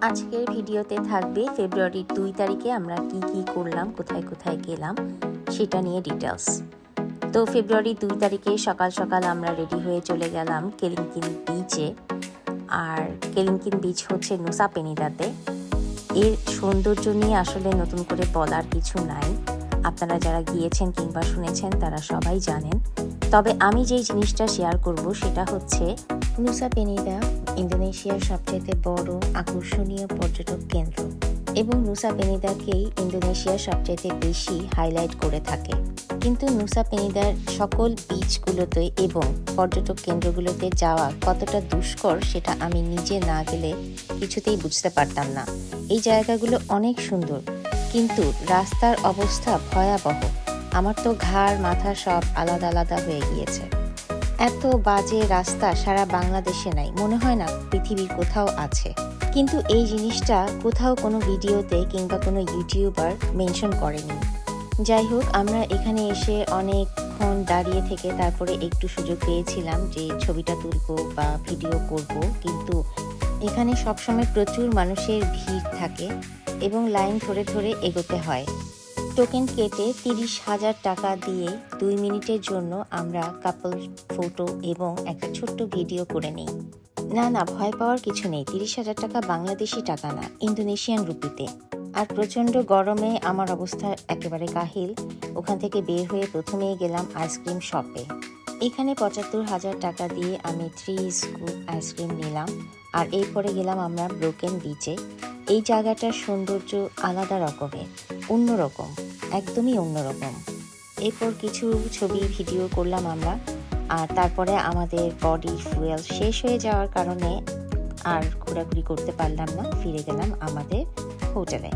আজকের ভিডিওতে থাকবে ফেব্রুয়ারির 2 তারিখে আমরা কি করলাম, কোথায় কোথায় গেলাম সেটা নিয়ে ডিটেলস। তো ফেব্রুয়ারি 2 তারিখে সকাল সকাল আমরা রেডি হয়ে চলে গেলাম কেলিংকিন বিচে। আর কেলিংকিন বিচ হচ্ছে নুসা পেনিদাতে। এর সৌন্দর্য নিয়ে আসলে নতুন করে বলার কিছু নাই, আপনারা যারা গিয়েছেন কিংবা শুনেছেন তারা সবাই জানেন। তবে আমি যেই জিনিসটা শেয়ার করব সেটা হচ্ছে নুসা পেনিদা ইন্দোনেশিয়ার সবচেয়ে বড় আকর্ষণীয় পর্যটক কেন্দ্র এবং নুসা পেনিদাকেই ইন্দোনেশিয়ার সবচেয়ে বেশি হাইলাইট করে থাকে। কিন্তু নুসা পেনিদার সকল বিচগুলোতে এবং পর্যটক কেন্দ্রগুলোতে যাওয়া কতটা দুষ্কর সেটা আমি নিজে না গেলে কিছুতেই বুঝতে পারতাম না। এই জায়গাগুলো অনেক সুন্দর, কিন্তু রাস্তার অবস্থা ভয়াবহ। আমার তো ঘাড় মাথা সব আলাদা আলাদা হয়ে গিয়েছে। এত বাজে রাস্তা সারা বাংলাদেশে নাই, মনে হয় না পৃথিবীর কোথাও আছে। কিন্তু এই জিনিসটা কোথাও কোনো ভিডিওতে কিংবা কোনো ইউটিউবার মেনশন করেনি। যাই হোক, আমরা এখানে এসে অনেকক্ষণ দাঁড়িয়ে থেকে তারপরে একটু সুযোগ পেয়েছিলাম যে ছবিটা তুলবো বা ভিডিও করব। কিন্তু এখানে সবসময় প্রচুর মানুষের ভিড় থাকে এবং লাইন ধরে ধরে এগোতে হয়। টোকেন কেটে 30,000 টাকা দিয়ে 2 মিনিটের জন্য আমরা কাপল ফটো এবং একটা ছোট্ট ভিডিও করে নিই। না, ভয় পাওয়ার কিছু নেই। 30,000 টাকা বাংলাদেশি টাকা না, ইন্দোনেশিয়ান রুপিতে। আর প্রচণ্ড গরমে আমার অবস্থা একেবারে কাহিল। ওখান থেকে বের হয়ে প্রথমেই গেলাম আইসক্রিম শপে। এখানে 75,000 টাকা দিয়ে আমি 3 স্কুপ আইসক্রিম নিলাম। আর এরপরে গেলাম আমরা ব্রোকেন বিচে। এই জায়গাটার সৌন্দর্য আলাদা রকমের, অন্যরকম, একদমই অন্যরকম। এরপর কিছু ছবি ভিডিও করলাম আমরা। আর তারপরে আমাদের বডি ফুয়েল শেষ হয়ে যাওয়ার কারণে আর ঘোরাঘুরি করতে পারলাম না, ফিরে গেলাম আমাদের হোটেলে।